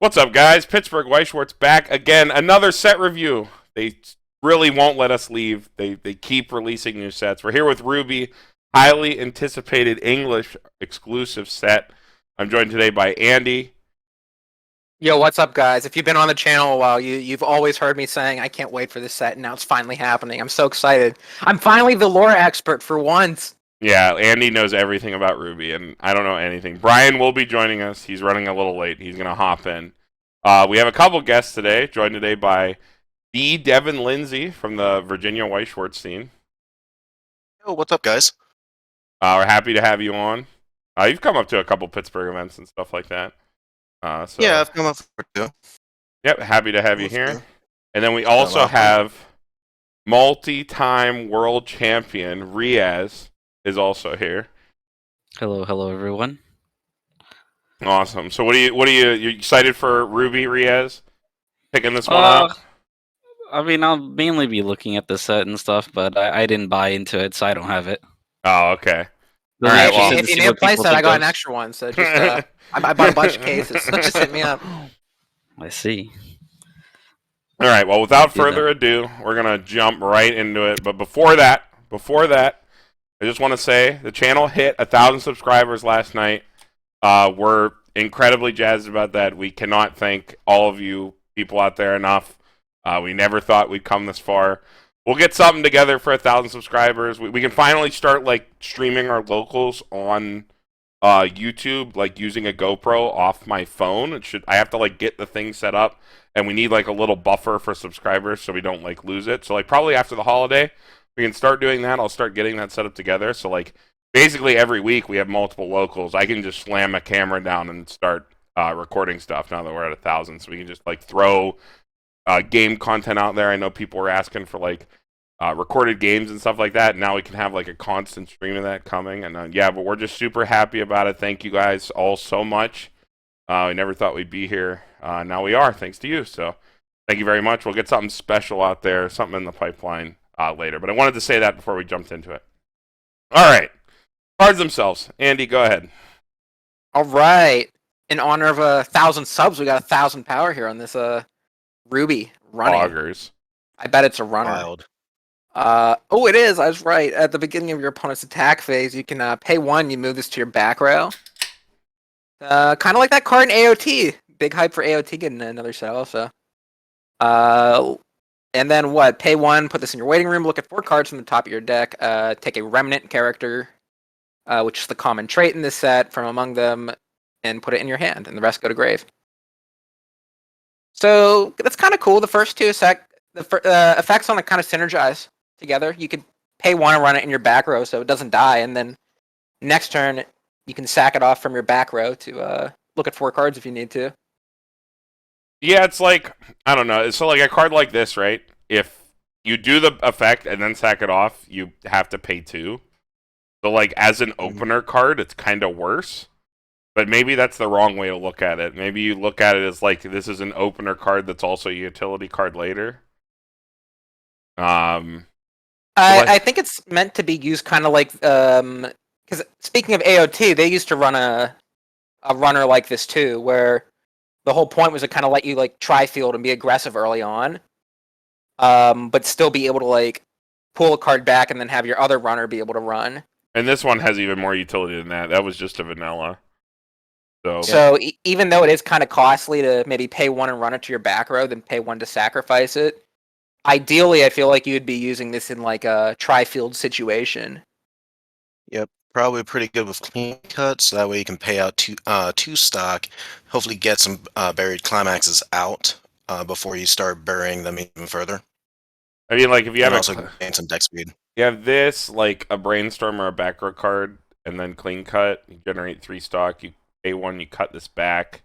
What's up, guys? Pittsburgh Weiss Schwarz back again. Another set review. They really won't let us leave. They keep releasing new sets. We're here with RWBY, highly anticipated English exclusive set. I'm joined today by Andy. Yo, what's up, guys? If you've been on the channel a while, you've always heard me saying I can't wait for this set, and now it's finally happening. I'm so excited. I'm finally the lore expert for once. Yeah, Andy knows everything about RWBY, and I don't know anything. Brian will be joining us. He's running a little late. He's going to hop in. We have a couple guests today, joined today by the Devin Lindsay from the Virginia Weiss Schwarz scene. Oh, what's up, guys? We're happy to have you on. You've come up to a couple Pittsburgh events and stuff like that. Yeah, I've come up for two. Yep, happy to have you here. And then we also have multi-time world champion Riaz is also here. Hello, everyone. Awesome. So you excited for RWBY, Riaz? Picking this one up? I mean, I'll mainly be looking at the set and stuff, but I didn't buy into it, so I don't have it. Oh, okay. All right, well, if you need a playset, I got an extra one, so just I bought a bunch of cases, so just hit me up. I see. All right, well, without further ado, we're going to jump right into it. But before that, I just want to say the channel hit 1,000 subscribers last night. We're incredibly jazzed about that. We cannot thank all of you people out there enough. We never thought we'd come this far. We'll get something together for 1,000 subscribers. We can finally start like streaming our locals on YouTube, like using a GoPro off my phone. I have to like get the thing set up, and we need like a little buffer for subscribers so we don't like lose it. So like probably after the holiday, we can start doing that. I'll start getting that set up together. So like basically every week we have multiple locals. I can just slam a camera down and start recording stuff now that we're at 1,000. So we can just like throw game content out there. I know people were asking for like recorded games and stuff like that. Now we can have like a constant stream of that coming. And yeah, but we're just super happy about it. Thank you guys all so much. We never thought we'd be here. Now we are, thanks to you. So thank you very much. We'll get something special out there, something in the pipeline later. But I wanted to say that before we jumped into it. All right. Cards themselves. Andy, go ahead. All right. In honor of 1,000 subs, we got 1,000 power here on this RWBY running. Augers. I bet it's a runner. Wild. Oh, it is. I was right. At the beginning of your opponent's attack phase, you can pay 1. You move this to your back row. Kind of like that card in AOT. Big hype for AOT getting another set also. And then what? Pay 1. Put this in your waiting room. Look at 4 cards from the top of your deck. Take a remnant character, which is the common trait in this set, from among them, and put it in your hand. And the rest go to grave. So that's kind of cool. The first two effects on it kind of synergize together. You could pay 1 and run it in your back row so it doesn't die, and then next turn you can sack it off from your back row to look at 4 cards if you need to. Yeah, it's like, I don't know. So like a card like this, right? If you do the effect and then sack it off, you have to pay 2. So like as an opener card, it's kind of worse. But maybe that's the wrong way to look at it. Maybe you look at it as like this is an opener card that's also a utility card later. I think it's meant to be used kind of like because speaking of AOT, they used to run a runner like this too, where the whole point was to kind of let you like try field and be aggressive early on, but still be able to like pull a card back and then have your other runner be able to run. And this one has even more utility than that. That was just a vanilla. So even though it is kind of costly to maybe pay 1 and run it to your back row, then pay 1 to sacrifice it, ideally I feel like you'd be using this in like a tri-field situation. Yep, probably pretty good with clean cuts. So that way you can pay out two stock, hopefully get some buried climaxes out before you start burying them even further. I mean, like if you have also gain some deck speed. You have this, like a Brainstorm or a back row card, and then clean cut. You generate 3 stock. You pay 1. You cut this back.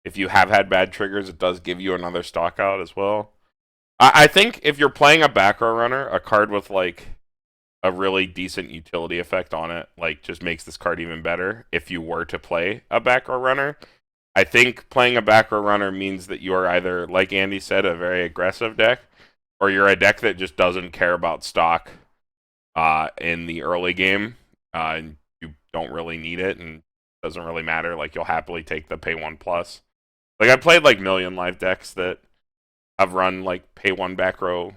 If you have had bad triggers, it does give you another stock out as well. I think if you're playing a back row runner, a card with like a really decent utility effect on it, like just makes this card even better. If you were to play a back row runner, I think playing a back row runner means that you are either, like Andy said, a very aggressive deck, or you're a deck that just doesn't care about stock in the early game, and you don't really need it, and it doesn't really matter. Like you'll happily take the pay 1+. Like I played like million live decks that have run like pay one back row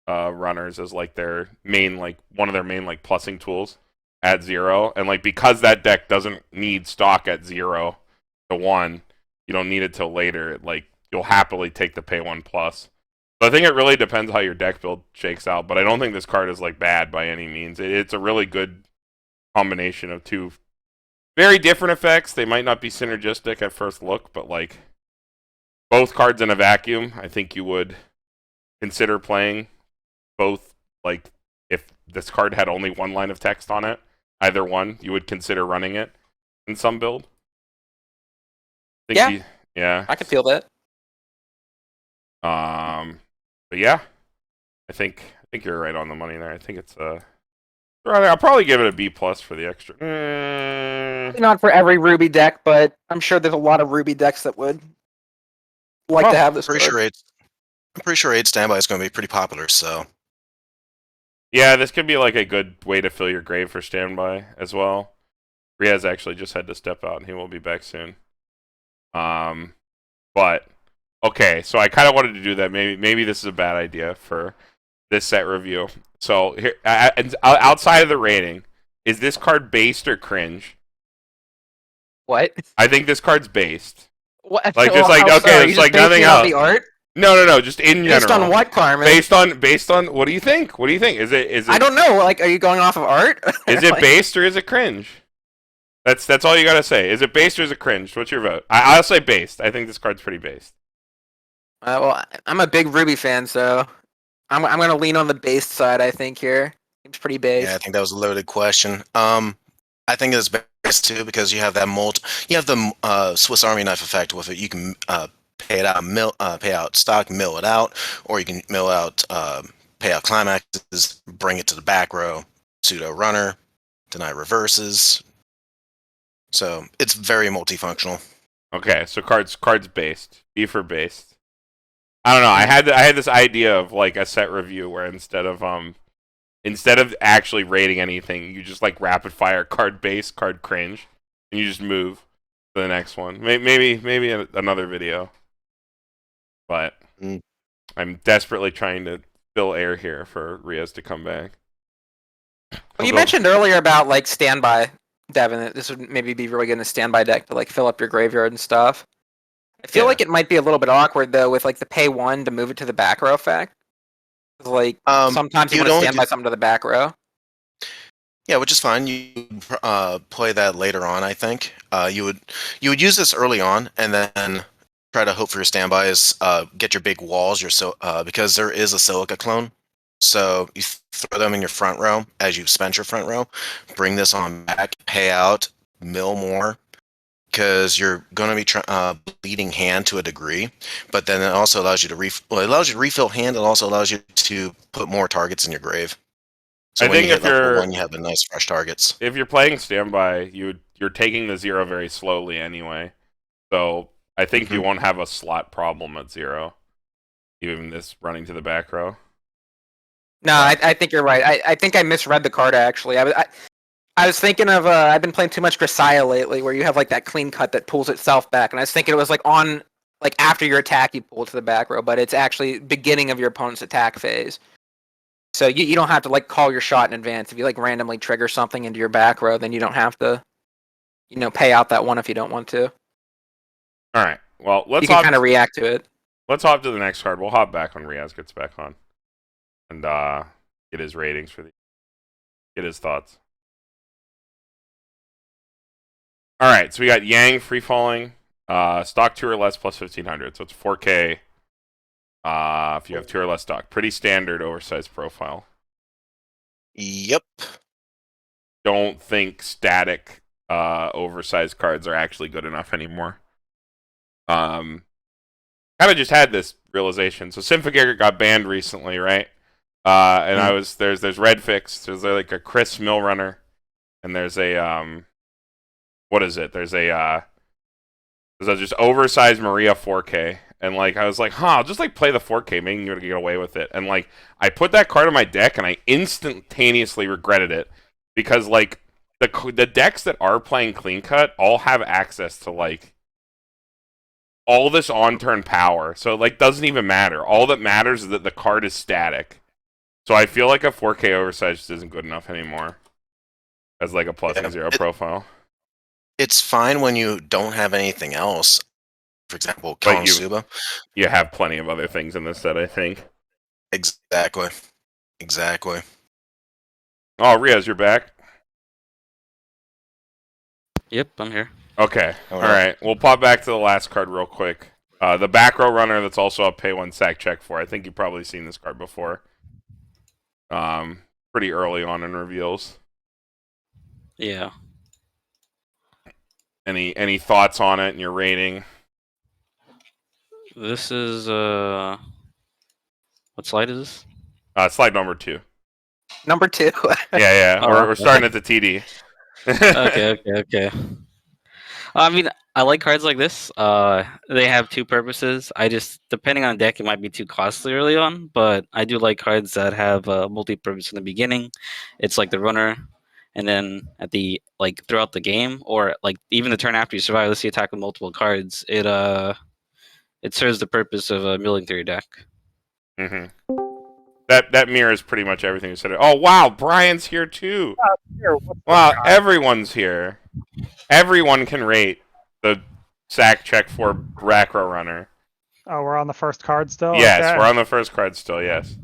runners as like their main like one of their main like plussing tools at 0, and like because that deck doesn't need stock at 0 to 1, you don't need it till later. Like you'll happily take the pay 1 plus. So I think it really depends how your deck build shakes out, but I don't think this card is like bad by any means. It's a really good combination of two very different effects. They might not be synergistic at first look, but like both cards in a vacuum, I think you would consider playing both. Like if this card had only one line of text on it, either one, you would consider running it in some build. Yeah, I can feel that. But yeah, I think you're right on the money there. I think it's I'll probably give it a B plus for the extra. Not for every RWBY deck, but I'm sure there's a lot of RWBY decks that would like to have this. I'm pretty sure 8 standby is going to be pretty popular. So yeah, this could be like a good way to fill your grave for standby as well. Riaz actually just had to step out, and he will be back soon. But okay, so I kind of wanted to do that. Maybe this is a bad idea for this set review. So here, outside of the rating, is this card based or cringe? What? I think this card's based. What? Like just like okay, it's like nothing else. The art? No, just in general. Based on what, Carmen? Based on what do you think? What do you think? Is it? I don't know. Like, are you going off of art? Is it based or is it cringe? That's all you gotta say. Is it based or is it cringe? What's your vote? I'll say based. I think this card's pretty based. Well, I'm a big RWBY fan, so I'm going to lean on the based side. I think here it's pretty based. yeah, I think that was a loaded question. I think it's based too because you have that you have the Swiss Army knife effect with it. You can pay it out, pay out stock, mill it out, or you can mill out, pay out climaxes, bring it to the back row, pseudo runner, deny reverses. So it's very multifunctional. Okay, so cards based. B for based. I don't know. I had this idea of like a set review where instead of actually rating anything, you just like rapid fire card base, card cringe, and you just move to the next one. Maybe another video. But I'm desperately trying to fill air here for Riaz to come back. Well, you mentioned earlier about like standby, Devin, that this would maybe be really good in a standby deck to like fill up your graveyard and stuff. I feel like it might be a little bit awkward though with like the pay 1 to move it to the back row effect. Like sometimes you want to stand by something to the back row. Yeah, which is fine. You play that later on. I think you would use this early on and then try to hope for your standbys. Get your big walls. Because there is a silica clone. So you throw them in your front row as you've spent your front row. Bring this on back, pay out, mill more, because you're going to be bleeding hand to a degree. But then it also allows you to refill hand. It also allows you to put more targets in your grave. So I think if you're you have the nice fresh targets. If you're playing standby, you're taking the 0 very slowly anyway. So I think you won't have a slot problem at 0. Even this running to the back row. No, I think you're right. I think I misread the card actually. I was thinking of I've been playing too much Grisaya lately, where you have like that clean cut that pulls itself back, and I was thinking it was like on like after your attack you pull it to the back row, but it's actually beginning of your opponent's attack phase. So you don't have to like call your shot in advance. If you like randomly trigger something into your back row, then you don't have to, pay out that 1 if you don't want to. All right. Well, you can kind of react to it. Let's hop to the next card. We'll hop back when Riaz gets back on, and get his ratings get his thoughts. All right, so we got Yang free falling, stock 2 or less plus 1500, so it's 4K. If you have 2 or less stock, pretty standard oversized profile. Yep. Don't think static oversized cards are actually good enough anymore. Kind of just had this realization. So Symphogear got banned recently, right? And there's Red Fix, there's like a Chris Mill Runner, and there's a what is it? There's a just oversized Maria 4K, and like I was like, I'll just like play the 4K, maybe you're gonna get away with it. And like I put that card in my deck, and I instantaneously regretted it because like the decks that are playing clean cut all have access to like all this on-turn power, so it like doesn't even matter. All that matters is that the card is static. So I feel like a 4K oversize just isn't good enough anymore as like a plus and zero profile. It's fine when you don't have anything else. For example, But Konosuba. you have plenty of other things in this set, I think. Exactly. Oh, Riaz, you're back. Yep, I'm here. Okay. All right. We'll pop back to the last card real quick. The back row runner that's also a pay 1 sack check for. I think you've probably seen this card before. Pretty early on in reveals. Yeah. Any thoughts on it and your rating? This is what slide is this? Slide number 2. Number 2. Yeah. Oh, We're starting at the TD. Okay. I mean, I like cards like this. They have two purposes. Depending on deck, it might be too costly early on, but I do like cards that have multi-purpose in the beginning. It's like the runner, and then at the throughout the game, or like even the turn after you survive, let's see attack with multiple cards. It serves the purpose of milling through your deck. Mm-hmm. That mirrors pretty much everything you said. Oh wow, Brian's here too. Wow, everyone's here. Everyone can rate the sack check for Racro Runner. Oh, we're on the first card still? Yes, Okay. we're on the first card still, yes.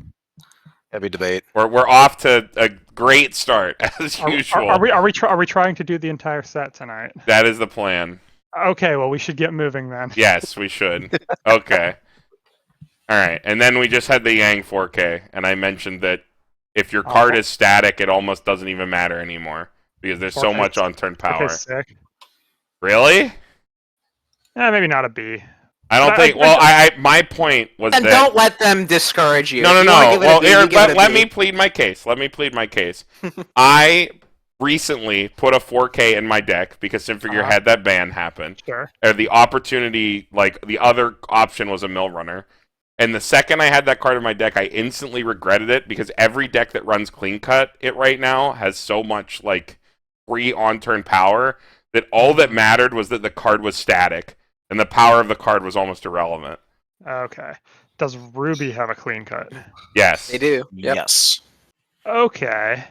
Heavy debate. We're off to a great start, as usual. Are we trying to do the entire set tonight? That is the plan. Okay, well, we should get moving then. Yes, we should. Okay. Alright, and then we just had the Yang 4K, and I mentioned that if your card is static, it almost doesn't even matter anymore, because there's so much on-turn power. Okay, sick. Really? Maybe not a B. I don't think. Well, my point was And that. don't let them discourage you. No. If you wanna give it a Well, B, Aaron, give it a let B. me plead my case. I recently put a 4K in my deck because Simfigure had that ban happen. Sure. Or the opportunity, like the other option was a mill runner. And the second I had that card in my deck, I instantly regretted it because every deck that runs clean cut it right now has so much like free on-turn power that all that mattered was that the card was static. And the power of the card was almost irrelevant. Okay. Does RWBY have a clean cut? Yes. They do. Yep. Yes. Okay.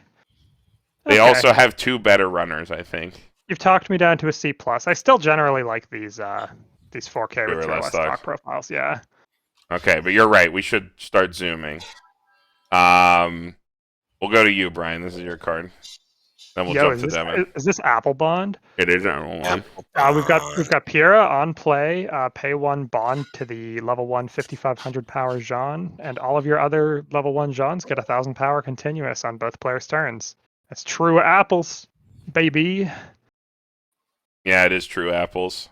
They also have 2 better runners, I think. You've talked me down to a C+. I still generally like these 4K with less less stock profiles, yeah. Okay, but you're right. We should start zooming. We'll go to you, Brian. This is your card. Then we'll jump to Devin. Is this Apple Bond? It is Apple Bond. We've got Pira on play. Pay 1 bond to the level 1 5500 power Jean, and all of your other level 1 Jeans get 1000 power continuous on both players' turns. That's true apples, baby. Yeah, it is True Apples.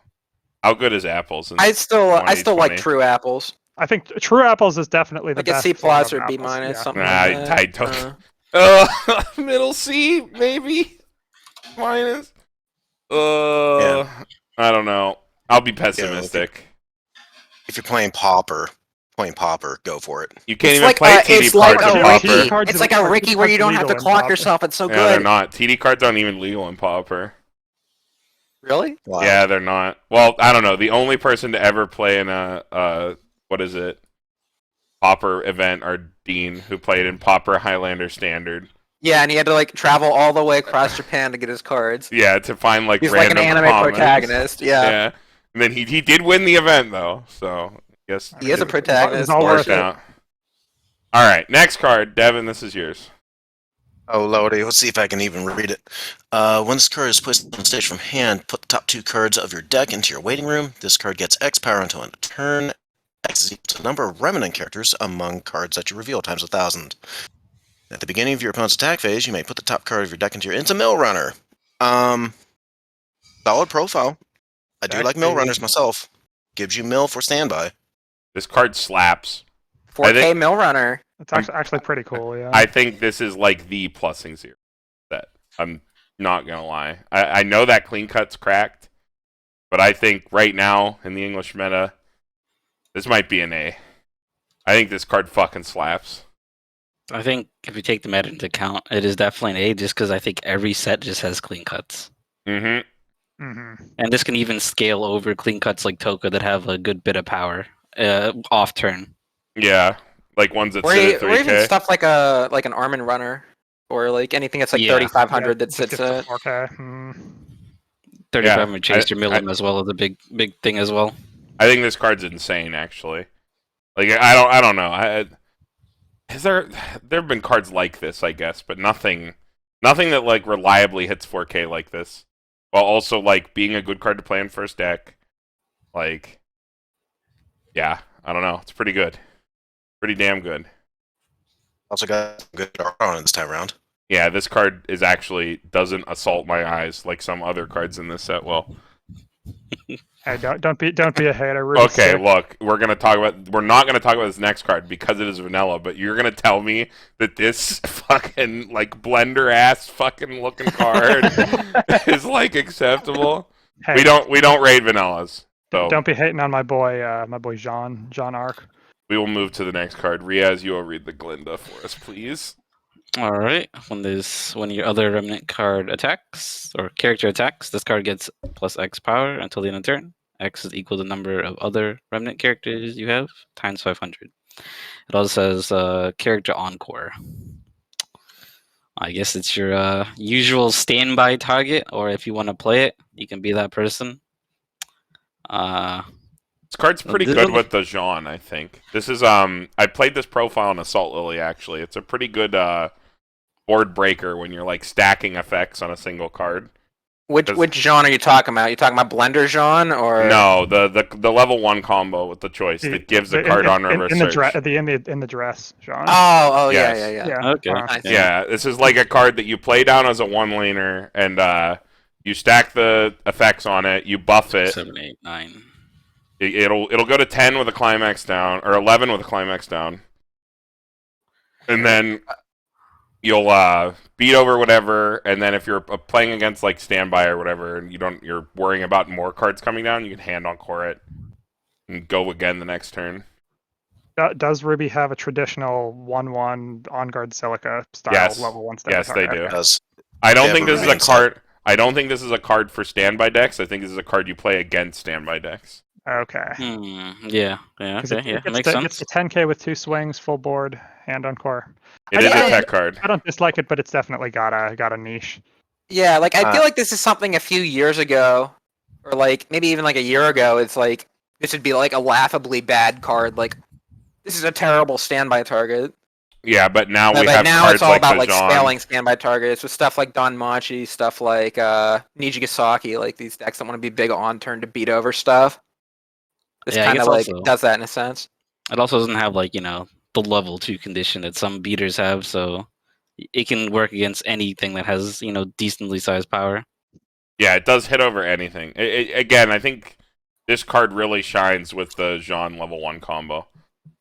How good is Apples? I still like True Apples. I think True Apples is definitely the Like a best. C form plus of or B apples, minus, yeah. something Nah, like that. I don't. Middle C, maybe minus. I don't know. I'll be pessimistic. If you're playing Pauper, go for it. You can't It's even like play TD it's like cards in a Pauper. Ricky. It's like a Ricky where you don't have to clock yourself. It's so Yeah, they're good. not. TD cards aren't even legal in Pauper. Really? Wow. Yeah, they're not. Well, I don't know. The only person to ever play in a what is it? Pauper event are Dean, who played in Pauper Highlander Standard. Yeah, and he had to like travel all the way across Japan to get his cards. Yeah, to find like He's like random an anime commons. protagonist. Yeah. And then he did win the event though, so I guess He is a protagonist. It's all worked worth it. out. All right, next card, Devin. This is yours. Oh, lordy. Let's see if I can even read it. When this card is placed on stage from hand, put the top 2 cards of your deck into your waiting room. This card gets X power until end of turn. X is equal to the number of remnant characters among cards that you reveal times 1,000. At the beginning of your opponent's attack phase, you may put the top card of your deck into your mill runner. Solid profile. I do like mill runners myself. Gives you mill for standby. This card slaps. 4K Mill Runner. It's actually pretty cool, yeah. I think this is like the plussing zero set. I'm not gonna lie. I know that clean cut's cracked, but I think right now in the English meta, this might be an A. I think this card fucking slaps. I think if you take the meta into account, it is definitely an A just because I think every set just has clean cuts. Mm-hmm. And this can even scale over clean cuts like Toka that have a good bit of power off turn. Yeah, like ones that sit at 3K. Or even stuff like an Armin runner, or like anything that's like 3,500 that sits at 4K. 3,500 Chaser Millim as well is a big thing as well. I think this card's insane, actually. Like I don't know. There have been cards like this, I guess, but nothing that like reliably hits 4K like this, while also like being a good card to play in first deck. Like, yeah, I don't know. It's pretty good, pretty damn good. Also got good art on it this time around. Yeah, this card doesn't assault my eyes like some other cards in this set will. Hey, don't be a hater. Okay, look, we're not gonna talk about this next card because it is vanilla, but you're gonna tell me that this fucking like blender ass fucking looking card is like acceptable? Hey, we don't raid vanillas. So don't be hating on my boy John Arc. we will move to the next card. Riaz, you will read the Glinda for us, please. All right. When your other remnant card attacks or character attacks, this card gets plus X power until the end of turn. X is equal to the number of other remnant characters you have times 500. It also says character encore. I guess it's your usual standby target, or if you want to play it, you can be that person. This card's pretty good with the Jean, I think. This is I played this profile on Assault Lily actually. It's a pretty good board breaker when you're like stacking effects on a single card. Which Jean are you talking about? You talking about Blender Jean or no? The level 1 combo with the choice that gives the card on reverse search. In the dress, Jean. Oh Yes. yeah. Okay. Yeah, this is like a card that you play down as a 1-laner and you stack the effects on it. You buff it. 7, 8, 9. It'll go to 10 with a climax down or 11 with a climax down, and then you'll beat over whatever, and then if you're playing against like standby or whatever, and you're worrying about more cards coming down, you can hand encore it and go again the next turn. Does RWBY have a traditional 1/1 on guard silica style level 1 standby? Yes, they do. It does. I don't think this is a card. I don't think this is a card for standby decks. I think this is a card you play against standby decks. Okay. Yeah. Okay. Makes sense. It's the 10K with 2 swings, full board, hand encore. It is a tech card. I don't dislike it, but it's definitely got a niche. Yeah, like I feel like this is something a few years ago, or like maybe even like a year ago. It's like this would be like a laughably bad card. Like this is a terrible standby target. Yeah, but now we but have now cards it's all like about like Jean. scaling standby targets with stuff like Don Machi, stuff like Nijigasaki, like these decks that want to be big on turn to beat over stuff. This kind of like does that in a sense. It also doesn't have like the level 2 condition that some beaters have, so it can work against anything that has decently sized power. Yeah, it does hit over anything. Again, I think this card really shines with the Jean level 1 combo.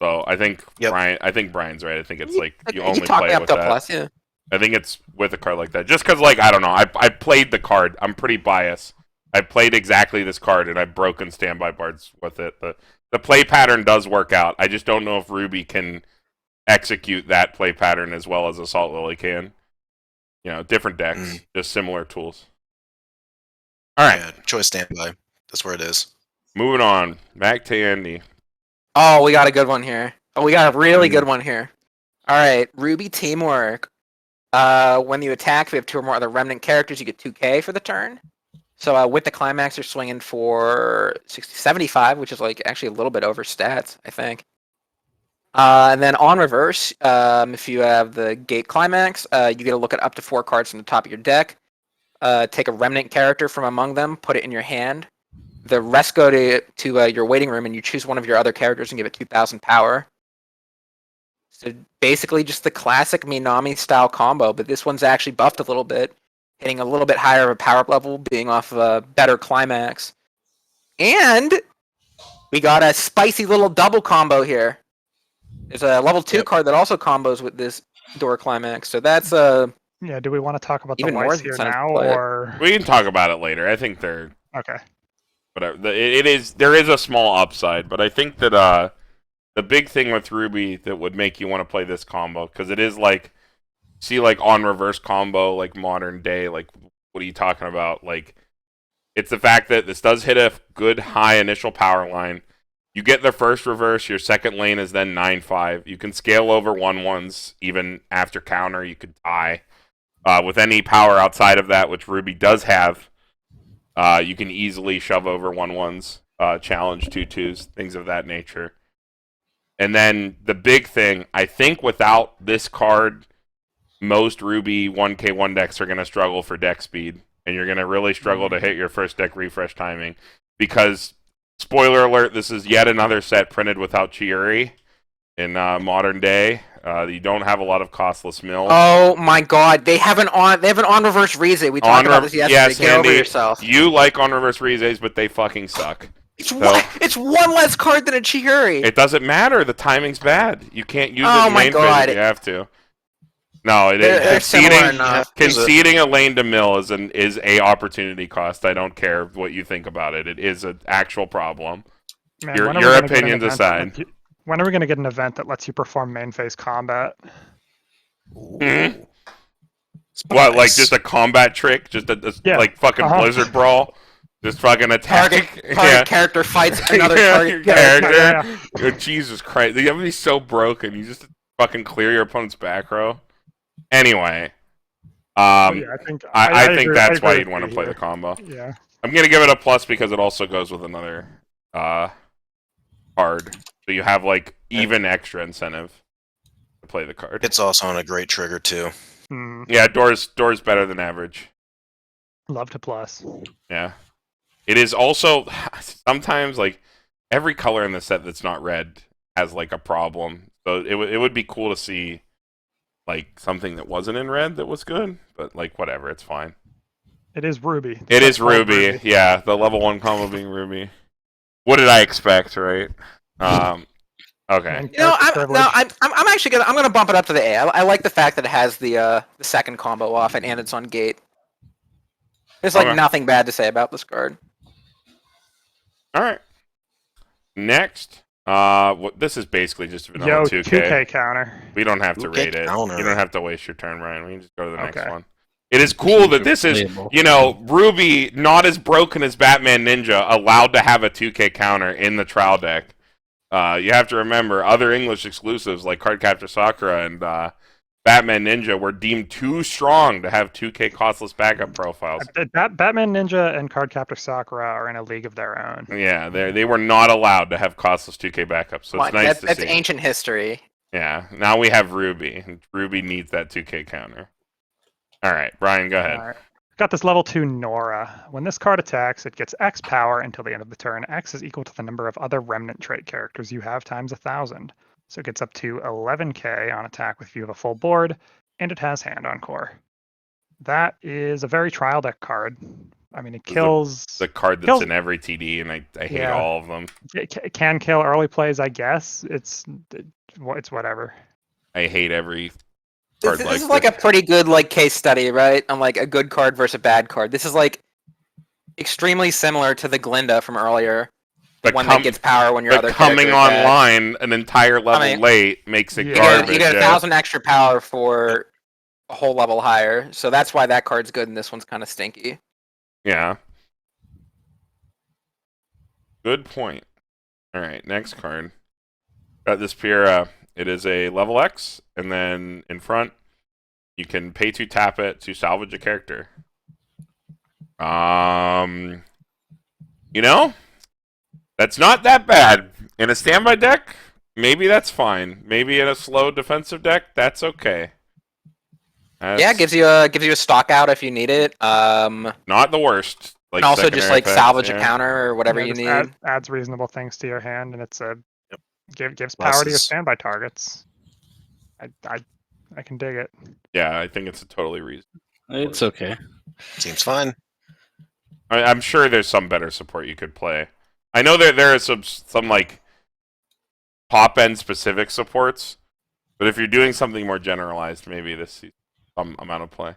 So I think Brian's right. I think it's like you only play it with that. Plus, yeah. I think it's with a card like that. Just because, like, I don't know. I played the card. I'm pretty biased. I played exactly this card, and I've broken standby parts with it. The play pattern does work out. I just don't know if RWBY can execute that play pattern as well as Assault Lily can. Different decks, just similar tools. All right. Yeah, choice standby. That's where it is. Moving on. Back to Andy. Oh, we got a good one here. Oh, we got a really good one here. All right, RWBY Teamwork. When you attack, if you have 2 or more other remnant characters, you get 2K for the turn. So with the climax, you're swinging for 75, which is like actually a little bit over stats, I think. And then on reverse, if you have the gate climax, you get to look at up to 4 cards from the top of your deck. Take a remnant character from among them, put it in your hand. The rest go to your waiting room, and you choose one of your other characters and give it 2,000 power. So basically just the classic Minami style combo, but this one's actually buffed a little bit, hitting a little bit higher of a power level, being off of a better climax. And we got a spicy little double combo here. There's a level 2 card that also combos with this door climax, so that's Yeah, do we want to talk about even the more Weiss here incentive now, to play it. or We can talk about it later. I think they're okay? whatever. There is a small upside, but I think that the big thing with RWBY that would make you want to play this combo, because it is like, see, like on reverse combo, like modern day, like what are you talking about? Like It's the fact that this does hit a good high initial power line. You get the first reverse, your second lane is then 9-5. You can scale over 1-1s even after counter. You could tie. With any power outside of that, which RWBY does have, you can easily shove over 1-1s, challenge 2-2s, things of that nature. And then the big thing, I think without this card, most RWBY 1K1 decks are going to struggle for deck speed. And you're going to really struggle to hit your first deck refresh timing. Because, spoiler alert, this is yet another set printed without Chiuri in modern day. You don't have a lot of costless mills. Oh my god, they have an on reverse Riaz. We talked about this yesterday. Yes, Get Andy, over yourself. You like on reverse Riazes, but they fucking suck. It's one less card than a Chiuri. It doesn't matter. The timing's bad. You can't use it Oh in my main god. phase if you have to. No, They're similar enough. conceding a lane to mill is a opportunity cost. I don't care what you think about it. It is an actual problem. Man, Your opinions aside. When are we going to get an event that lets you perform main phase combat? Mm-hmm. What, like just a combat trick? Just like fucking Blizzard Brawl? Just fucking attack? Target character fights another target character. Oh, Jesus Christ. You have to be so broken. You just fucking clear your opponent's back row. Anyway. I think that's why you'd want to play the combo. Yeah. I'm going to give it a plus because it also goes with another card. So you have like even extra incentive to play the card. It's also on a great trigger too. Yeah, door's better than average. Love to plus. Yeah. It is also sometimes like every color in the set that's not red has like a problem. So it would be cool to see like something that wasn't in red that was good, but like whatever, it's fine. It is RWBY. It is RWBY. Yeah, the level 1 combo being RWBY. What did I expect, right? Okay. You know, I'm actually gonna bump it up to the A. I like the fact that it has the second combo off and it's on gate. There's like nothing bad to say about this card. All right. Next, this is basically just a vanilla 2K. 2K counter. We don't have to rate it. Counter. You don't have to waste your turn, Ryan. We can just go to the next one. It is cool that this is, RWBY, not as broken as Batman Ninja, allowed to have a 2K counter in the trial deck. You have to remember, other English exclusives like Cardcaptor Sakura and Batman Ninja were deemed too strong to have 2K costless backup profiles. Batman Ninja and Cardcaptor Sakura are in a league of their own. Yeah, they were not allowed to have costless 2K backups, so it's nice to see. That's ancient history. Yeah, now we have RWBY, and RWBY needs that 2K counter. All right, Brian, go ahead. Right. Got this level 2 Nora. When this card attacks, it gets X power until the end of the turn. X is equal to the number of other remnant trait characters you have times 1,000. So it gets up to 11k on attack with view of a full board, and it has hand on core. That is a very trial deck card. I mean, it kills... The card that's in every TD, and I hate all of them. It can kill early plays, I guess. It's whatever. I hate every... This is like a pretty good case study, right? On like a good card versus a bad card. This is like extremely similar to the Glinda from earlier. The one that gets power when your other coming online an entire level late makes it garbage. You get 1,000 extra power for a whole level higher, so that's why that card's good and this one's kind of stinky. Yeah. Good point. All right, next card. Got this pier. It is a level X, and then in front, you can pay to tap it to salvage a character. That's not that bad. In a standby deck, maybe that's fine. Maybe in a slow defensive deck, that's okay. Yeah, gives you a stock out if you need it. Not the worst. And also just salvage a counter or whatever you need. Adds reasonable things to your hand, and it's gives power to your standby targets. I can dig it. Yeah, I think it's a totally reasonable. It's okay. Seems fine. I'm sure there's some better support you could play. I know there are some like top end specific supports, but if you're doing something more generalized, maybe this is some amount of play.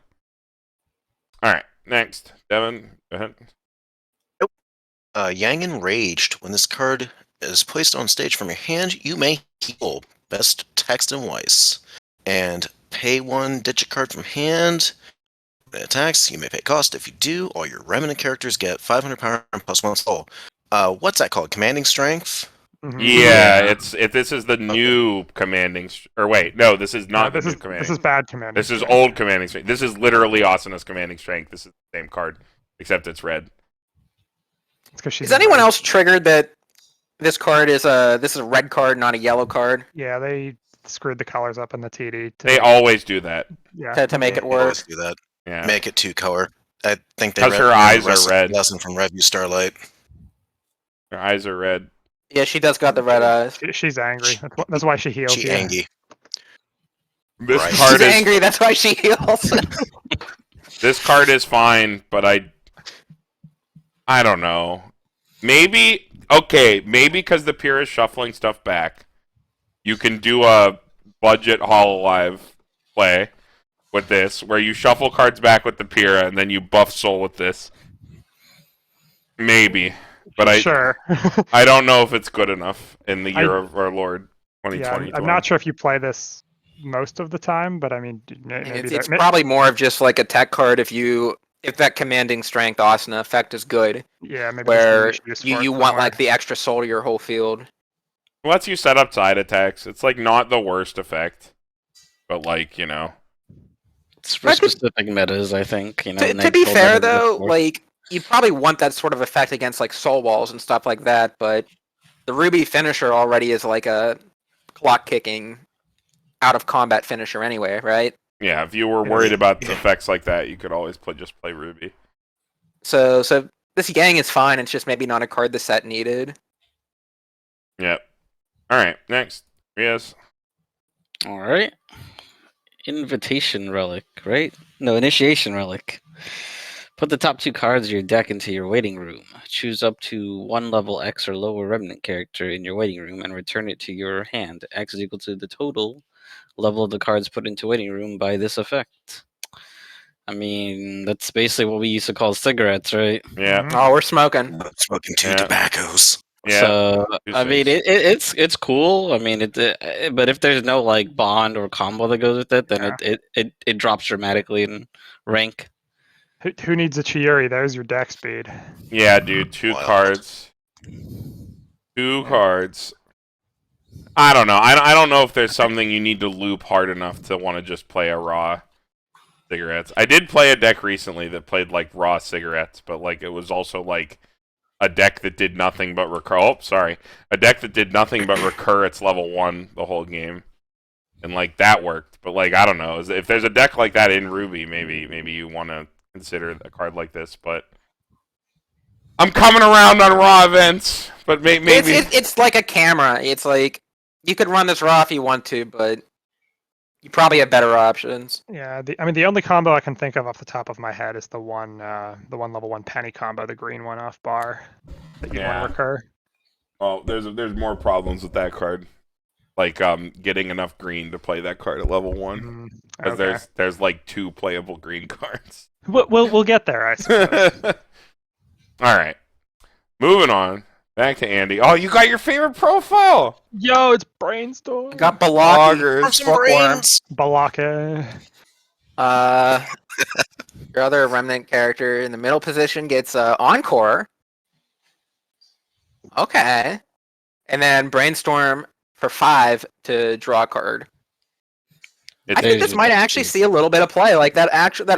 All right, next, Devin, go ahead. Yang Enraged. When this card is placed on stage from your hand, you may heal. Best text in Weiss. And pay 1, ditch a card from hand. When it attacks, you may pay cost. If you do, all your remnant characters get 500 power and +1 soul. What's that called? Commanding strength? Yeah, this is the new commanding. Or wait, no, this is not the new commanding. This is bad commanding. This is old commanding strength. This is literally Asana's commanding strength. This is the same card, except it's red. Is anyone else triggered that this card is a red card, not a yellow card? Yeah, they screwed the colors up in the TD. They always do that. Yeah, to make it They work. always do that. Yeah. Make it 2-color. I think they Because her eyes are red. Lesson from Review Starlight. Her eyes are red. Yeah, she does got the red eyes. She's angry. That's why she heals. She angry. This Right. card She's is angry, that's why she heals. this card is fine, but I don't know. Maybe because the pier is shuffling stuff back, you can do a budget Hololive play with this, where you shuffle cards back with the pier and then you buff soul with this. Maybe. But I don't know if it's good enough in the year of our Lord 2020. Yeah, I'm not sure if you play this most of the time, but I mean, maybe it's probably more of just like a tech card if that commanding strength Asana effect is good. Yeah, maybe where you want like the extra soul to your whole field. It lets you set up side attacks. It's like not the worst effect, but like it's for specific metas, I think. To be fair though, like you probably want that sort of effect against like soul walls and stuff like that, but the RWBY finisher already is like a clock kicking out of combat finisher anyway, right? Yeah, if you were worried about effects like that, you could always just play RWBY. So this Yang is fine. It's just maybe not a card the set needed. Yep. All right, next. Yes. All right. Invitation Relic, right? No, Initiation Relic. Put the top 2 cards of your deck into your waiting room. Choose up to 1 level X or lower remnant character in your waiting room and return it to your hand. X is equal to the total level of the cards put into waiting room by this effect. I mean, that's basically what we used to call cigarettes, right? Yeah. Oh, we're smoking. Smoking 2 tobaccos. Yeah. So I mean, it's cool. I mean, but if there's no like bond or combo that goes with it, then it drops dramatically in rank. Who needs a Chiuri? There's your deck speed. Yeah, dude. 2 cards. 2 cards. I don't know. I don't know if there's something you need to loop hard enough to want to just play a raw cigarettes. I did play a deck recently that played like raw cigarettes, but like it was also like a deck that did nothing but recur. Oh, sorry. A deck that did nothing but recur its level 1 the whole game. And like that worked. But like I don't know. If there's a deck like that in RWBY, maybe you want to consider a card like this, but I'm coming around on raw events, but maybe it's like a camera. It's like you could run this raw if you want to, but you probably have better options. Yeah, I mean the only combo I can think of off the top of my head is the one level 1 penny combo, the green one off bar that you want to recur. Oh, there's more problems with that card. Like getting enough green to play that card at level 1. Because there's like 2 playable green cards. We'll get there, I suppose. All right. Moving on. Back to Andy. Oh, you got your favorite profile. Yo, it's Brainstorm. I got Balaki. Balaka. Your other remnant character in the middle position gets Encore. Okay. And then Brainstorm for 5 to draw a card. I think this might actually see a little bit of play. Like that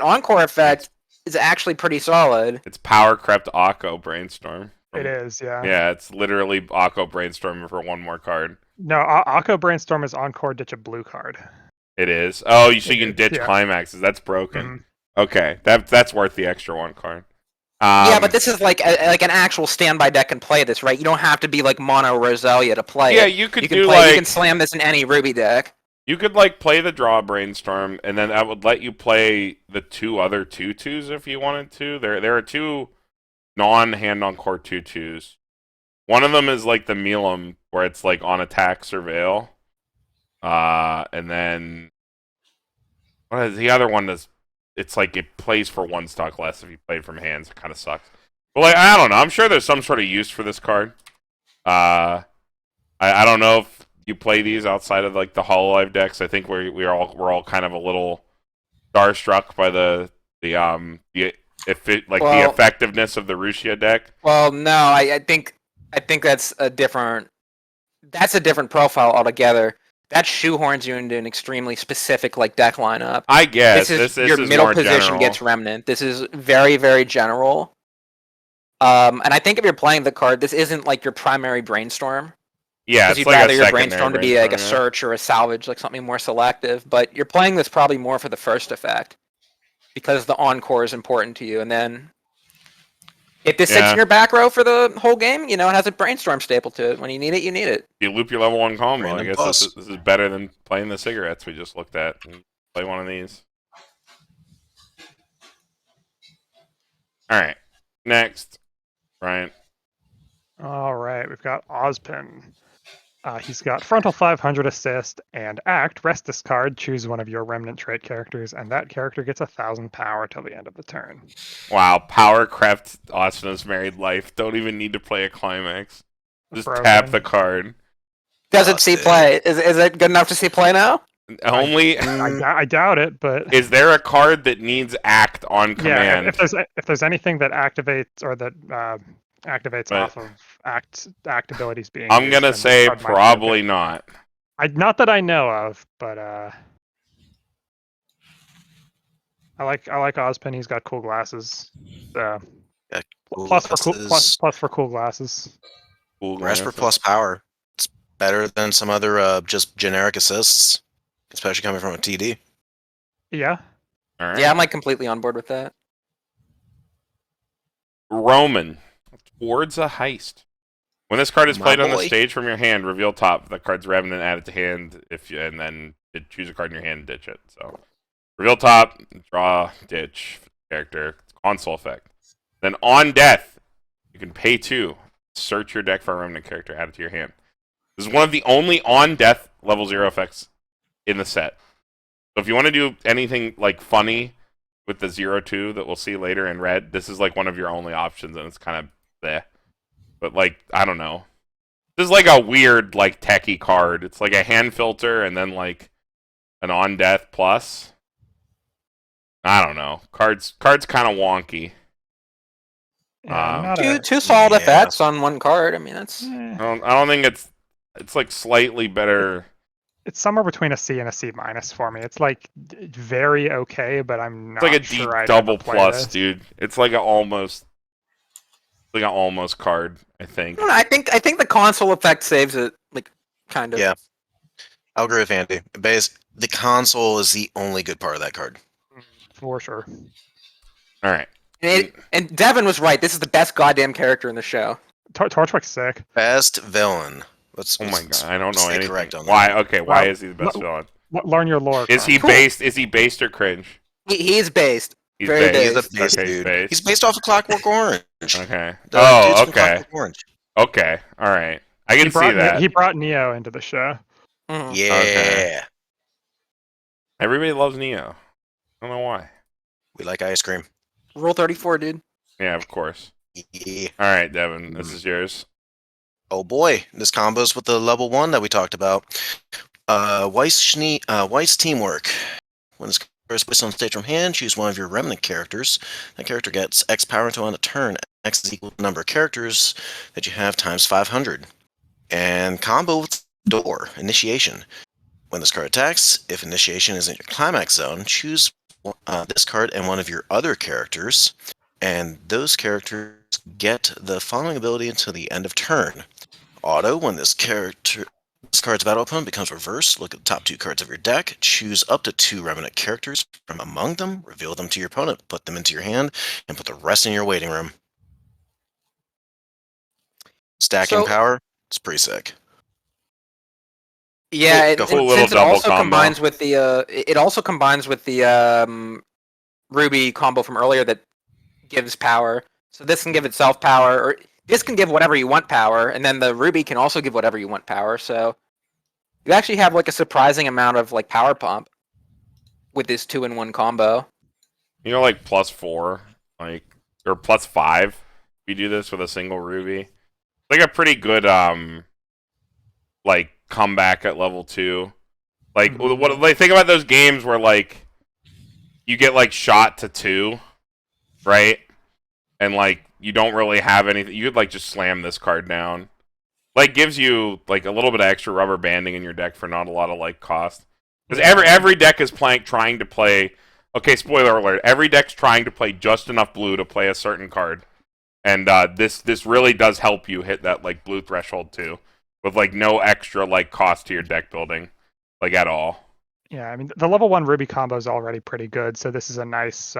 Encore effect is actually pretty solid. It's Power Crept Akko Brainstorm. It is, yeah. Yeah, it's literally Akko Brainstorm for 1 more card. No, Akko Brainstorm is Encore ditch a blue card. It is. Oh, so you can ditch climaxes. That's broken. Okay, that's worth the extra 1 card. Yeah, but this is like an actual standby deck can play this, right? You don't have to be like Mono Roselia to play it. You can you can slam this in any RWBY deck. You could like play the draw Brainstorm, and then that would let you play the 2 other 2/2s if you wanted to. There are 2 non-hand on court 2/2s. One of them is like the Milam, where it's like on attack surveil. And then what is the other one? It's like it plays for 1 stock less if you play it from hands. It kind of sucks. But like I don't know. I'm sure there's some sort of use for this card. I don't know if you play these outside of like the Hololive decks. I think we're all kind of a little starstruck by the the effectiveness of the Rushia deck? Well, no, I think that's a different profile altogether. That shoehorns you into an extremely specific like deck lineup. I guess this is your middle more position general. gets Remnant. This is very, very general. And I think if you're playing the card, this isn't like your primary Brainstorm. Yeah, Because it's you'd like rather a your secondary Brainstorm to be like a yeah. search or a salvage, like something more selective. But you're playing this probably more for the first effect, because the encore is important to you. And then if this sits in your back row for the whole game, it has a Brainstorm staple to it. When you need it, you need it. You loop your level 1 combo. Random I guess plus. this is better than playing the cigarettes we just looked at. Play one of these. All right, next, Ryan. All right, we've got Ozpin. He's got frontal 500 assist and act. Rest this card, choose one of your remnant trait characters, and that character gets 1,000 power till the end of the turn. Wow, power crept Asana's married life. Don't even need to play a climax. Just Broken. tap the card. Does it see play? Is it good enough to see play now? Only I doubt it, but is there a card that needs act on command? Yeah, if there's anything that activates or that activates off of act abilities being I'm used, gonna then say this card might be probably okay. not. Not that I know of, but I like Ozpin. He's got cool glasses. Yeah, cool Plus glasses. for cool glasses. Cool Rasper glasses. plus power. It's better than some other just generic assists, especially coming from a TD. Yeah. All right. Yeah, I'm like completely on board with that. Roman. Towards a heist. When this card is My played on the boy. stage from your hand, reveal top. The card's revenant, add it to hand. And then choose a card in your hand and ditch it. So reveal top, draw, ditch character, console effect. Then on death, you can pay 2. Search your deck for a remnant character, add it to your hand. This is one of the only on death level 0 effects in the set. So if you want to do anything like funny with the 0-2 that we'll see later in red, this is like one of your only options, and it's kind of there. But like, I don't know. This is like a weird like techie card. It's like a hand filter and then like an on death plus. I don't know. Cards kind of wonky. Yeah, Two solid effects on one card. I mean, that's. I don't think it's like slightly better. It's somewhere between a C and a C minus for me. It's like very okay, but I'm not It's like a sure D I'd double ever play plus, this. dude. It's like an almost card, I think. I think the console effect saves it, like kind of. Yeah, I'll agree with Andy. The console is the only good part of that card. For sure. All right. And Devin was right. This is the best goddamn character in the show. Torchwick's sick. Best villain. Oh my god, I don't know stay anything. correct on that. Why? Okay, why Well, is he the best villain? Learn your lore. Is he Carmen. based? Is he based or cringe? He is based. He's Very based. He's a base Okay, he's dude. based. He's based off of Clockwork Orange. Okay. The Oh, dude's from okay. Clockwork Orange. Okay. All right. I can see that. He brought Neo into the show. Mhm. Yeah. Okay. Everybody loves Neo. I don't know why. We like ice cream. Rule 34, dude. Yeah, of course. Yeah. All right, Devin, this is yours. Oh boy, this combos with the level 1 that we talked about. Weiss teamwork. When this card is placed on stage from hand, choose one of your remnant characters. That character gets X power until on a turn. X is equal to the number of characters that you have times 500. And combo with door, initiation. When this card attacks, if initiation is in your climax zone, choose this card and one of your other characters, and those characters get the following ability until the end of turn. Auto, when this card's battle opponent becomes reversed, look at the top 2 cards of your deck, choose up to 2 remnant characters from among them, reveal them to your opponent, put them into your hand, and put the rest in your waiting room. Stacking power, it's pretty sick. Yeah, A cool little since it double also combo. combines with the RWBY combo from earlier that gives power. So this can give itself power, or this can give whatever you want power, and then the RWBY can also give whatever you want power. So you actually have like a surprising amount of like power pump with this 2-in-1 combo. You know, like +4, like or +5. If you do this with a single RWBY, like a pretty good like comeback at level 2. Like what? Like think about those games where like you get like shot to 2, right? And like you don't really have anything. You could like just slam this card down. Like gives you like a little bit of extra rubber banding in your deck for not a lot of like cost. Because every deck is trying to play. Okay, spoiler alert. Every deck's trying to play just enough blue to play a certain card, and this really does help you hit that like blue threshold too, with like no extra like cost to your deck building, like at all. Yeah, I mean the level 1 Ruby combo is already pretty good, so this is a nice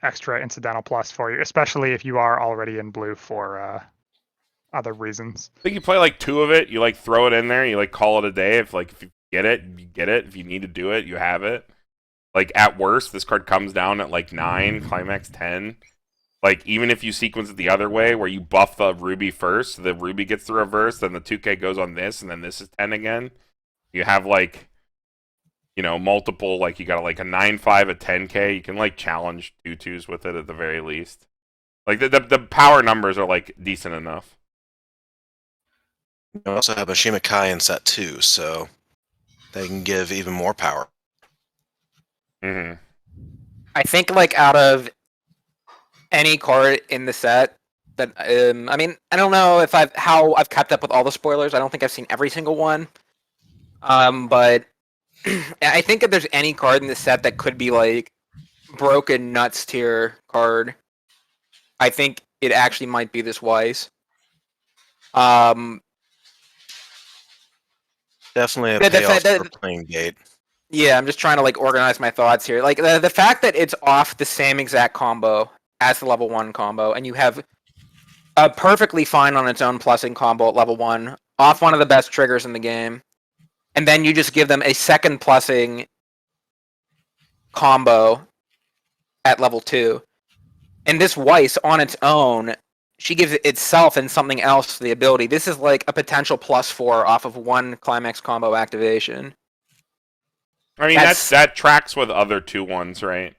extra incidental plus for you, especially if you are already in blue for other reasons. I think you play like 2 of it. You like throw it in there. You like call it a day. If you get it, you get it. If you need to do it, you have it. Like, at worst, this card comes down at, like, 9, climax 10. Like, even if you sequence it the other way, where you buff the Ruby first, the Ruby gets the reverse, then the 2K goes on this, and then this is 10 again. You have, like, you know, multiple, like, you got, like, a 9-5, a 10K. You can, like, challenge 2-2s with it at the very least. Like, the power numbers are, like, decent enough. You also have a Shimakai in set 2, so they can give even more power. Mm-hmm. I think like out of any card in the set that I mean, I don't know if how I've kept up with all the spoilers. I don't think I've seen every single one. But I think if there's any card in the set that could be like broken nuts tier card, I think it actually might be this Weiss. Definitely a payoff for playing gate. Yeah, I'm just trying to like organize my thoughts here. Like the fact that it's off the same exact combo as the level 1 combo, and you have a perfectly fine on its own plussing combo at level 1, off one of the best triggers in the game, and then you just give them a second plussing combo at level 2. And this Weiss on its own, she gives itself and something else the ability. This is like a potential +4 off of one climax combo activation. I mean, that tracks with other 2-1s, right?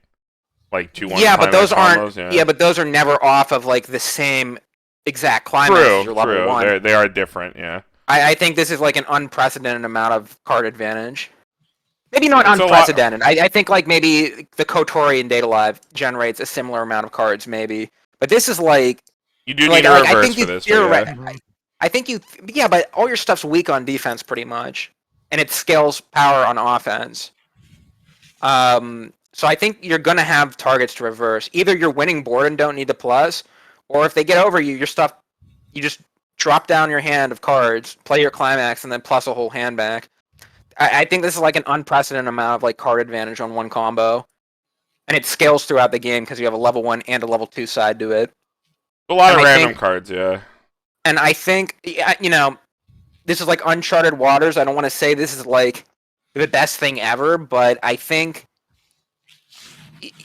Like 2-1. Yeah, but those combos, aren't. Yeah, but those are never off of like the same exact climax as your level 1. They are different. Yeah. I think this is like an unprecedented amount of card advantage. Maybe not unprecedented. I think like maybe the Kotori in Data Live generates a similar amount of cards, maybe. But this is like you do need a reverse for this. I think you. Yeah, but all your stuff's weak on defense, pretty much. And it scales power on offense. So I think you're going to have targets to reverse. Either you're winning board and don't need the plus, or if they get over you, your stuff, you just drop down your hand of cards, play your climax, and then plus a whole hand back. I think this is like an unprecedented amount of like card advantage on one combo. And it scales throughout the game because you have a level 1 and a level 2 side to it. A lot of random cards, yeah. And I think, you know, this is like uncharted waters. I don't want to say this is like the best thing ever, but I think,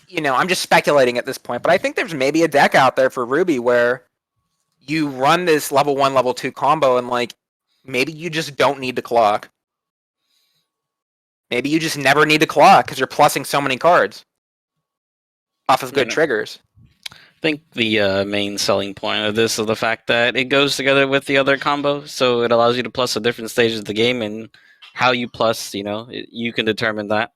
you know, I'm just speculating at this point, but I think there's maybe a deck out there for RWBY where you run this level 1, level 2 combo and like maybe you just don't need to clock. Maybe you just never need to clock because you're plussing so many cards off of good triggers. I think the main selling point of this is the fact that it goes together with the other combo, so it allows you to plus at different stages of the game, and how you plus, you know, you can determine that.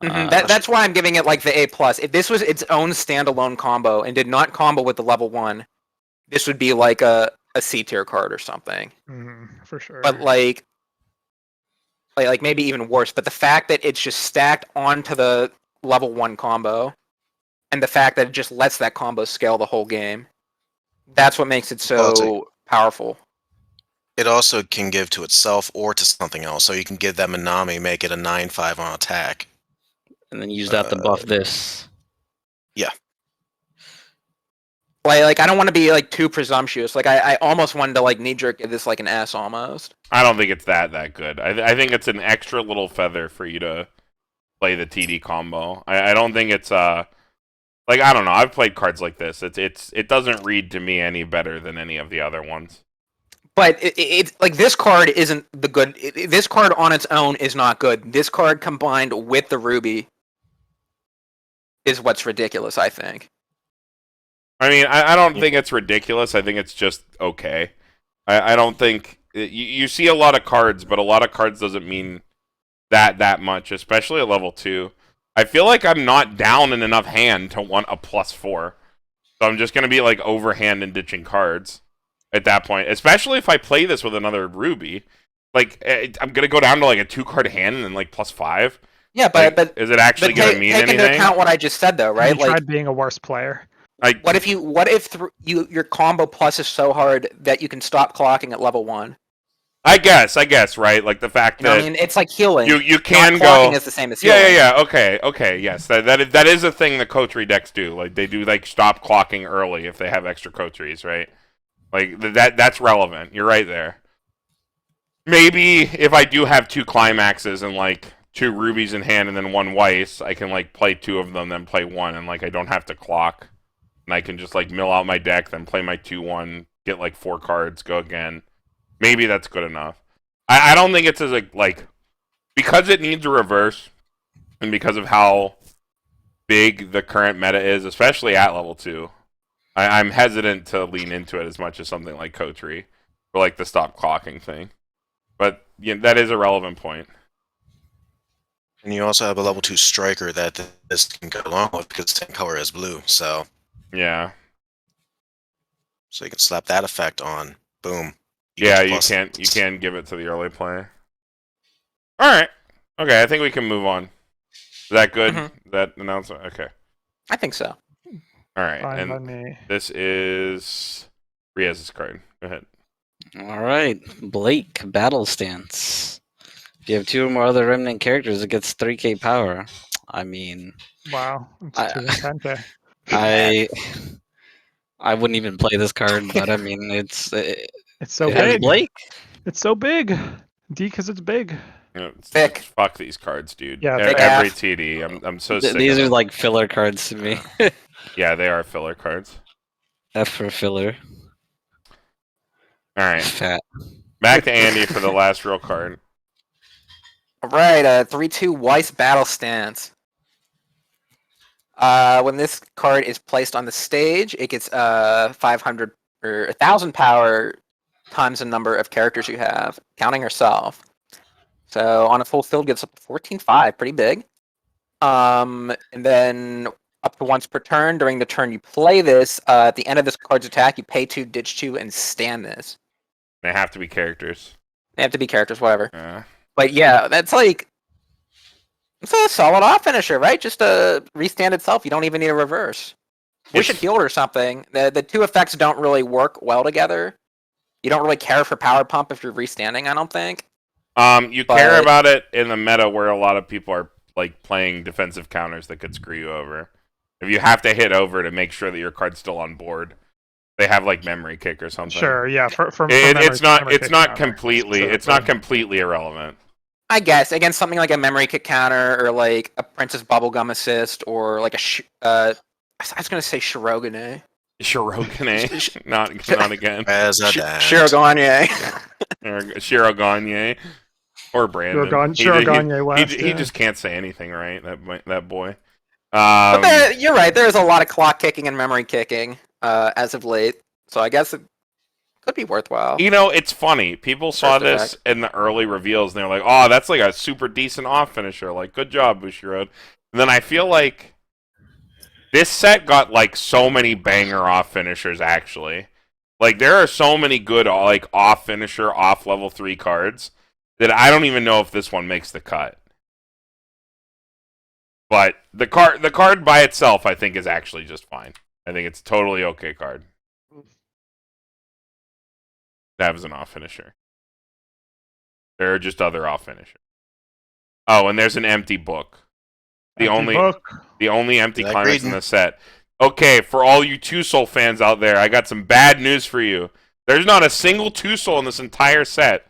That's why I'm giving it like the A+. If this was its own standalone combo and did not combo with the level 1, this would be like a C tier card or something. For sure. But like maybe even worse. But the fact that it's just stacked onto the level 1 combo, and the fact that it just lets that combo scale the whole game, that's what makes it so powerful. It also can give to itself or to something else. So you can give that Minami, make it a 9/5 on attack. And then use that to buff this. Yeah. Like I don't want to be like too presumptuous. Like I almost wanted to like knee-jerk give this like an S almost. I don't think it's that good. I think it's an extra little feather for you to play the TD combo. I don't think it's like, I don't know. I've played cards like this. It doesn't read to me any better than any of the other ones. But it's like this card isn't the good. This card on its own is not good. This card combined with the RWBY is what's ridiculous, I think. I mean, I don't think it's ridiculous. I think it's just okay. I don't think you see a lot of cards, but a lot of cards doesn't mean that much, especially at level 2. I feel like I'm not down in enough hand to want a +4. So I'm just going to be like overhand and ditching cards at that point. Especially if I play this with another Ruby. Like, I'm going to go down to like a 2-card hand and then like +5. Yeah, Like, but is it actually going to mean take anything? into account what I just said, though, right? You tried being a worse player. Like, what if your combo plus is so hard that you can stop clocking at level 1? I guess, right? Like the fact You know that what I mean, it's like healing. you can Not clocking go. is the same as healing. Yeah. Okay. Yes, that is a thing that coterie decks do. Like they do like stop clocking early if they have extra coteries, right? Like that's relevant. You're right there. Maybe if I do have 2 climaxes and like 2 rubies in hand and then 1 Weiss, I can like play 2 of them, then play 1, and like I don't have to clock, and I can just like mill out my deck, then play my 2/1, get like 4 cards, go again. Maybe that's good enough. I don't think it's as like because it needs a reverse, and because of how big the current meta is, especially at level 2. I'm hesitant to lean into it as much as something like Coterie, or like the stop clocking thing. But that is a relevant point. And you also have a level 2 striker that this can go along with because the same color as blue. So yeah, so you can slap that effect on. Boom. Yeah, you can give it to the early play. All right. Okay, I think we can move on. Is that good? That announcement? Okay. I think so. All right. Fine by And me. this is Riaz's card. Go ahead. All right, Blake, Battle Stance. If you have 2 or more other remnant characters, it gets 3k power. I mean, Wow. It's 2 and 10K. I wouldn't even play this card, but I mean, it's so it has big. Blake. It's so big. D because it's big. Thick. Fuck these cards, dude. Yeah, Every thick. TD. I'm so sick. These of are them. like filler cards to me. Yeah, they are filler cards. F for filler. All right. Fat. Back to Andy for the last real card. All right, 3/2 Weiss Battle Stance. When this card is placed on the stage, it gets 500 or 1,000 power times the number of characters you have, counting yourself. So on a full field, gets up to 14/5, pretty big. And then up to once per turn. During the turn you play this, at the end of this card's attack, you pay 2, ditch 2, and stand this. They have to be characters. They have to be characters, whatever. Yeah. But yeah, that's like it's a solid off finisher, right? Just a restand itself. You don't even need a reverse. Wish it healed or something. The 2 effects don't really work well together. You don't really care for power pump if you're restanding, I don't think. You care about it in the meta where a lot of people are like playing defensive counters that could screw you over. If you have to hit over to make sure that your card's still on board, they have like memory kick or something. Sure, yeah. It's not completely irrelevant. I guess against something like a memory kick counter or like a Princess Bubblegum assist or like I was gonna say Shirogane. Shirogane, not again. Shirogane. Shirogane, or Brandon. Shirogane he just can't say anything right. That boy. But you're right. There's a lot of clock kicking and memory kicking as of late, so I guess it could be worthwhile. You know, it's funny. People saw this in the early reveals, and they're like, "Oh, that's like a super decent off finisher. Like, good job, Bushiroad." And then I feel like this set got like so many banger off finishers. Actually, like there are so many good like off finisher, off level 3 cards that I don't even know if this one makes the cut. But the card by itself, I think, is actually just fine. I think it's a totally okay card. That was an off finisher. There are just other off finishers. Oh, and there's an empty book. The only empty climax in the set. Okay, for all you 2-Soul fans out there, I got some bad news for you. There's not a single 2-Soul in this entire set.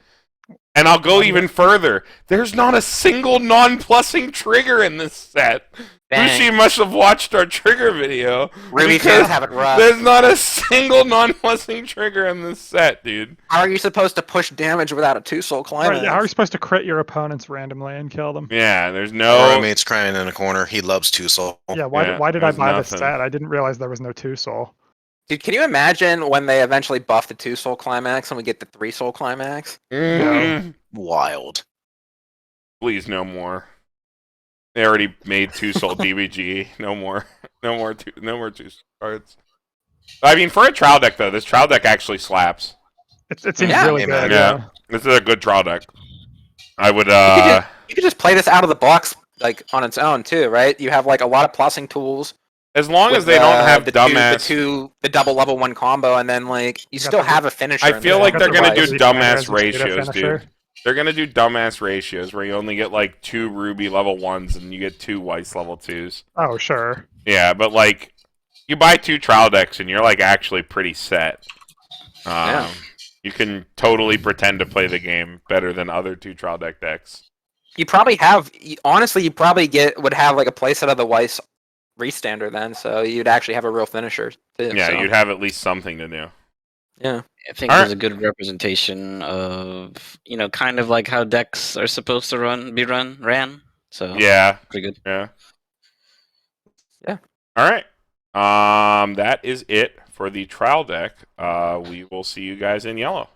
And I'll go even further. There's not a single non-plussing trigger in this set. Bushi must have watched our trigger video. RWBY fans have it rough. There's not a single non-plussing trigger in this set, dude. How are you supposed to push damage without a 2-Soul climax? Right, how are you supposed to crit your opponents randomly and kill them? Yeah, there's no... My roommate's crying in a corner. He loves 2-Soul. Yeah, why did I buy this set? I didn't realize there was no 2-Soul. Dude, can you imagine when they eventually buff the 2-Soul climax and we get the 3-Soul climax? Mm-hmm. Wild. Please, no more. They already made 2-soul DBG. No more two cards. I mean, for a trial deck though, this trial deck actually slaps. It seems Yeah. really Amen. good. Yeah. This is a good trial deck. I would. You could just play this out of the box like on its own too, right? You have like a lot of plussing tools. As long as with, they don't have the dumbass. the double level 1 combo, and then like you got still the- have a finisher. I feel in like there. they're gonna do Device. dumbass Commander as a ratios, finisher. dude. They're gonna do dumbass ratios where you only get like 2 Ruby level 1s and you get 2 Weiss level 2s. Oh, sure. Yeah, but like you buy 2 trial decks and you're like actually pretty set. Yeah. You can totally pretend to play the game better than other 2 trial deck decks. You probably have honestly, you probably would have like a playset of the Weiss restander then, so you'd actually have a real finisher too. Yeah, so. you'd have at least something to do. Yeah. I think All there's a good representation of kind of like how decks are supposed to ran. So Yeah, pretty good. yeah. Yeah. All right. That is it for the trial deck. We will see you guys in yellow.